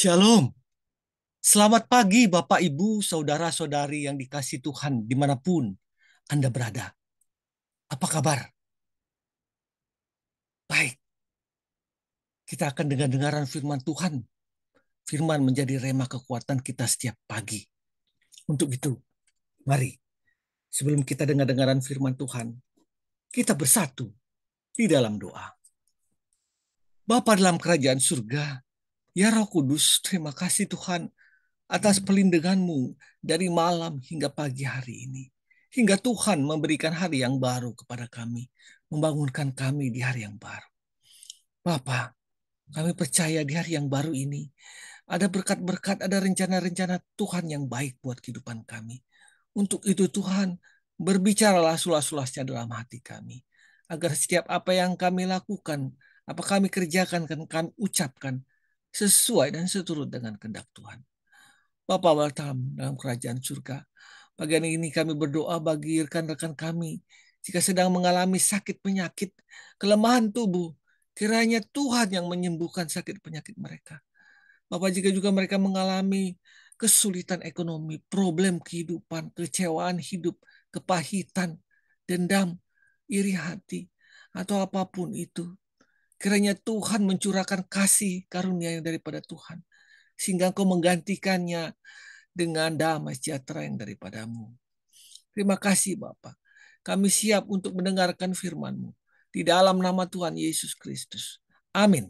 Shalom. Selamat pagi Bapak Ibu, saudara-saudari yang dikasihi Tuhan dimanapun Anda berada. Apa kabar? Baik, kita akan dengar-dengaran firman Tuhan. Firman menjadi rema kekuatan kita setiap pagi. Untuk itu, mari sebelum kita dengar-dengaran firman Tuhan, kita bersatu di dalam doa. Bapa dalam kerajaan surga, ya Roh Kudus, terima kasih Tuhan atas perlindungan-Mu dari malam hingga pagi hari ini. Hingga Tuhan memberikan hari yang baru kepada kami, membangunkan kami di hari yang baru. Bapa, kami percaya di hari yang baru ini, ada berkat-berkat, ada rencana-rencana Tuhan yang baik buat kehidupan kami. Untuk itu Tuhan, berbicaralah sulas-sulasnya dalam hati kami. Agar setiap apa yang kami lakukan, apa kami kerjakan, kami ucapkan, sesuai dan seturut dengan kehendak Tuhan. Bapa dalam kerajaan surga, pagi ini kami berdoa bagi rekan-rekan kami jika sedang mengalami sakit penyakit, kelemahan tubuh, kiranya Tuhan yang menyembuhkan sakit penyakit mereka. Bapak, jika juga mereka mengalami kesulitan ekonomi, problem kehidupan, kecewaan hidup, kepahitan, dendam, iri hati, atau apapun itu, kiranya Tuhan mencurahkan kasih karunia yang daripada Tuhan, sehingga Engkau menggantikannya dengan damai sejahtera yang daripadamu. Terima kasih Bapa. Kami siap untuk mendengarkan firman-Mu. Di dalam nama Tuhan Yesus Kristus. Amin.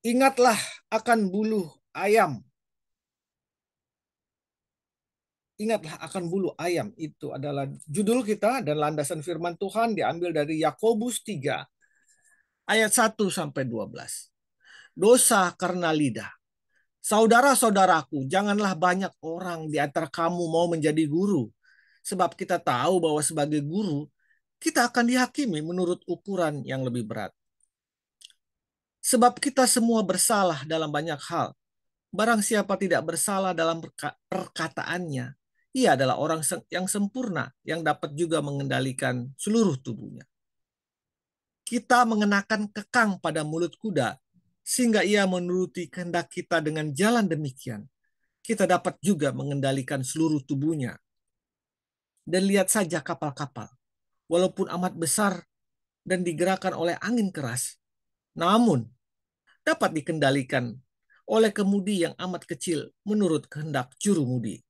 Ingatlah akan bulu ayam. Ingatlah akan bulu ayam. Itu adalah judul kita dan landasan firman Tuhan diambil dari Yakobus 3 ayat 1-12. Dosa karena lidah. Saudara-saudaraku, janganlah banyak orang di antara kamu mau menjadi guru. Sebab kita tahu bahwa sebagai guru, kita akan dihakimi menurut ukuran yang lebih berat. Sebab kita semua bersalah dalam banyak hal. Barang siapa tidak bersalah dalam perkataannya, ia adalah orang yang sempurna, yang dapat juga mengendalikan seluruh tubuhnya. Kita mengenakan kekang pada mulut kuda, sehingga ia menuruti kehendak kita dengan jalan demikian. Kita dapat juga mengendalikan seluruh tubuhnya. Dan lihat saja kapal-kapal, walaupun amat besar dan digerakkan oleh angin keras, namun dapat dikendalikan oleh kemudi yang amat kecil menurut kehendak jurumudi.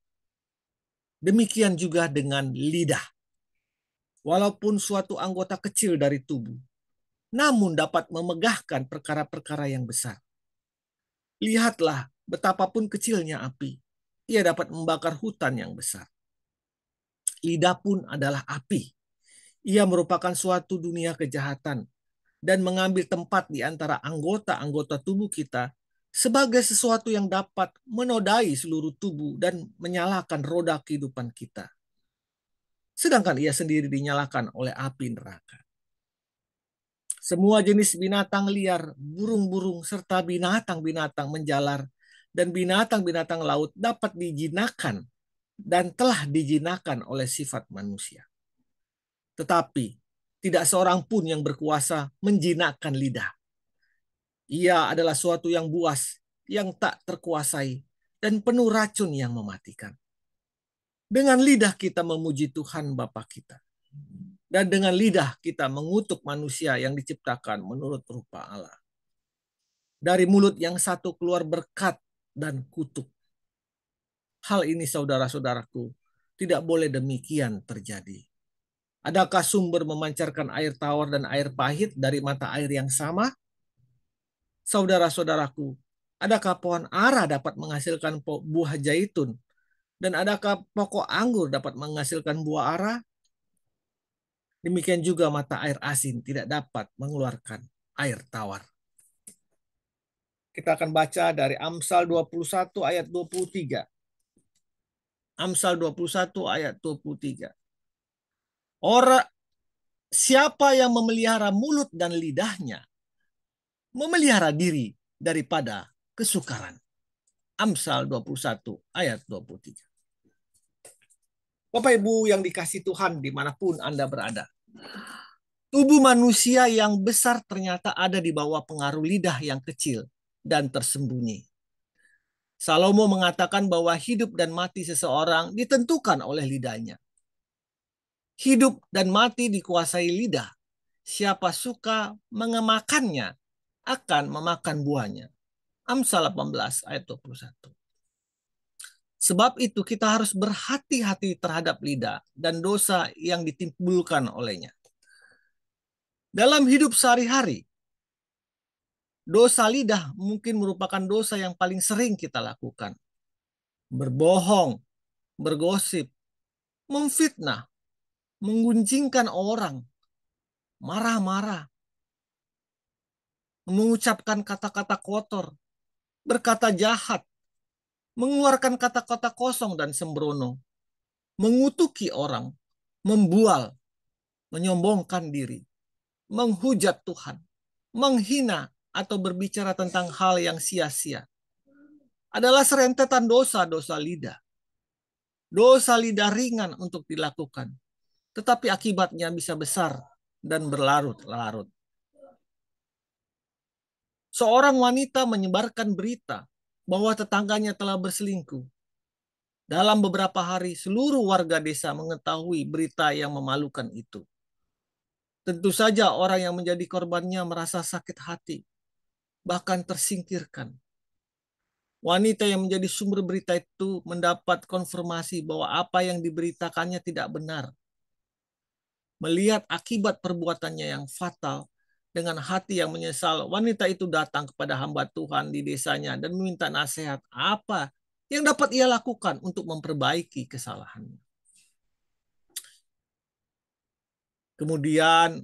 Demikian juga dengan lidah. Walaupun suatu anggota kecil dari tubuh, namun dapat memegahkan perkara-perkara yang besar. Lihatlah betapapun kecilnya api, ia dapat membakar hutan yang besar. Lidah pun adalah api. Ia merupakan suatu dunia kejahatan dan mengambil tempat di antara anggota-anggota tubuh kita sebagai sesuatu yang dapat menodai seluruh tubuh dan menyalakan roda kehidupan kita. Sedangkan ia sendiri dinyalakan oleh api neraka. Semua jenis binatang liar, burung-burung, serta binatang-binatang menjalar dan binatang-binatang laut dapat dijinakan dan telah dijinakan oleh sifat manusia. Tetapi tidak seorang pun yang berkuasa menjinakkan lidah. Ia adalah suatu yang buas, yang tak terkuasai, dan penuh racun yang mematikan. Dengan lidah kita memuji Tuhan Bapa kita. Dan dengan lidah kita mengutuk manusia yang diciptakan menurut rupa Allah. Dari mulut yang satu keluar berkat dan kutuk. Hal ini saudara-saudaraku, tidak boleh demikian terjadi. Adakah sumber memancarkan air tawar dan air pahit dari mata air yang sama? Saudara-saudaraku, adakah pohon ara dapat menghasilkan buah zaitun? Dan adakah pokok anggur dapat menghasilkan buah ara? Demikian juga mata air asin tidak dapat mengeluarkan air tawar. Kita akan baca dari Amsal 21 ayat 23. Amsal 21 ayat 23. Orang siapa yang memelihara mulut dan lidahnya, memelihara diri daripada kesukaran. Amsal 21 ayat 23. Bapak Ibu yang dikasih Tuhan dimanapun Anda berada. Tubuh manusia yang besar ternyata ada di bawah pengaruh lidah yang kecil dan tersembunyi. Salomo mengatakan bahwa hidup dan mati seseorang ditentukan oleh lidahnya. Hidup dan mati dikuasai lidah. Siapa suka mengemakannya akan memakan buahnya. Amsal 18 ayat 21. Sebab itu kita harus berhati-hati terhadap lidah dan dosa yang ditimbulkan olehnya. Dalam hidup sehari-hari, dosa lidah mungkin merupakan dosa yang paling sering kita lakukan. Berbohong, bergosip, memfitnah, menggunjingkan orang, marah-marah, mengucapkan kata-kata kotor, berkata jahat, mengeluarkan kata-kata kosong dan sembrono, mengutuki orang, membual, menyombongkan diri, menghujat Tuhan, menghina atau berbicara tentang hal yang sia-sia. Adalah serentetan dosa-dosa lidah. Dosa lidah ringan untuk dilakukan, tetapi akibatnya bisa besar dan berlarut-larut. Seorang wanita menyebarkan berita bahwa tetangganya telah berselingkuh. Dalam beberapa hari, seluruh warga desa mengetahui berita yang memalukan itu. Tentu saja orang yang menjadi korbannya merasa sakit hati, bahkan tersingkirkan. Wanita yang menjadi sumber berita itu mendapat konfirmasi bahwa apa yang diberitakannya tidak benar. Melihat akibat perbuatannya yang fatal, dengan hati yang menyesal, wanita itu datang kepada hamba Tuhan di desanya dan meminta nasihat apa yang dapat ia lakukan untuk memperbaiki kesalahannya. Kemudian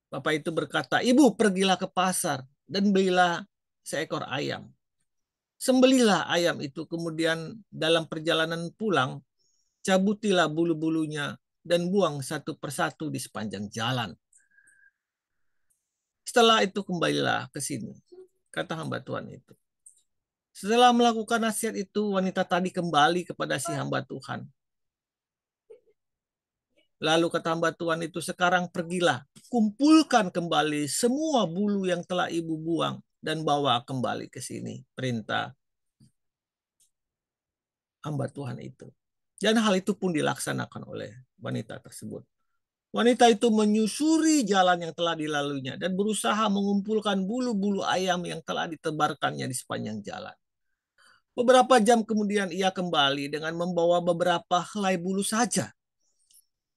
bapak itu berkata, "Ibu, pergilah ke pasar dan belilah seekor ayam. Sembelilah ayam itu, kemudian dalam perjalanan pulang, cabutilah bulu-bulunya dan buang satu persatu di sepanjang jalan. Setelah itu kembalilah ke sini," kata hamba Tuhan itu. Setelah melakukan nasihat itu, wanita tadi kembali kepada si hamba Tuhan. Lalu kata hamba Tuhan itu, "Sekarang pergilah, kumpulkan kembali semua bulu yang telah ibu buang dan bawa kembali ke sini." Perintah hamba Tuhan itu. Dan hal itu pun dilaksanakan oleh wanita tersebut. Wanita itu menyusuri jalan yang telah dilaluinya dan berusaha mengumpulkan bulu-bulu ayam yang telah ditebarkannya di sepanjang jalan. Beberapa jam kemudian ia kembali dengan membawa beberapa helai bulu saja.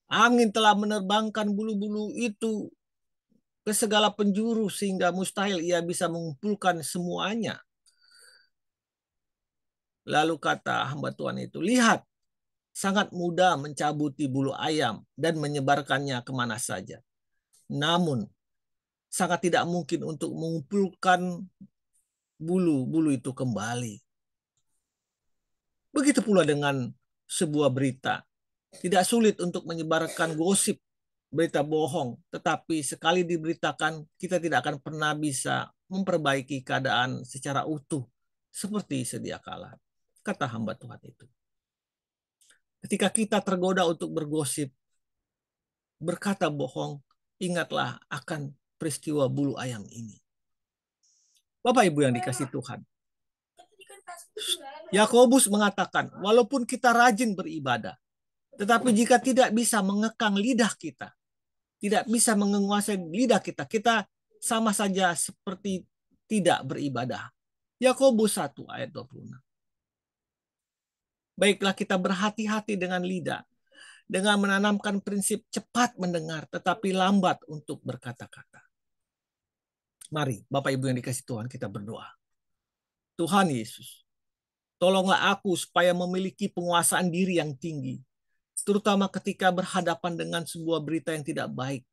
Angin telah menerbangkan bulu-bulu itu ke segala penjuru sehingga mustahil ia bisa mengumpulkan semuanya. Lalu kata hamba Tuhan itu, "Lihat, sangat mudah mencabuti bulu ayam dan menyebarkannya kemana saja. Namun, sangat tidak mungkin untuk mengumpulkan bulu-bulu itu kembali." Begitu pula dengan sebuah berita. Tidak sulit untuk menyebarkan gosip, berita bohong, tetapi sekali diberitakan, kita tidak akan pernah bisa memperbaiki keadaan secara utuh seperti sedia kala, kata hamba Tuhan itu. Ketika kita tergoda untuk bergosip, berkata bohong, ingatlah akan peristiwa bulu ayam ini. Bapak Ibu yang dikasihi Tuhan, Yakobus mengatakan, walaupun kita rajin beribadah, tetapi jika tidak bisa mengekang lidah kita, tidak bisa menguasai lidah kita, kita sama saja seperti tidak beribadah. Yakobus 1 ayat 26. Baiklah kita berhati-hati dengan lidah, dengan menanamkan prinsip cepat mendengar tetapi lambat untuk berkata-kata. Mari Bapak Ibu yang dikasihi Tuhan, kita berdoa. Tuhan Yesus, tolonglah aku supaya memiliki penguasaan diri yang tinggi, terutama ketika berhadapan dengan sebuah berita yang tidak baik.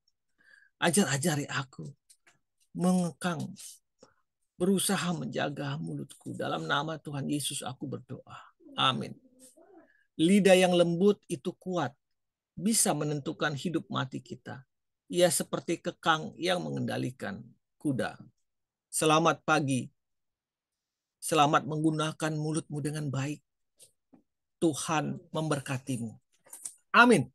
Ajar-ajari aku mengekang, berusaha menjaga mulutku. Dalam nama Tuhan Yesus aku berdoa. Amin. Lidah yang lembut itu kuat, bisa menentukan hidup mati kita. Ia seperti kekang yang mengendalikan kuda. Selamat pagi. Selamat menggunakan mulutmu dengan baik. Tuhan memberkatimu. Amin.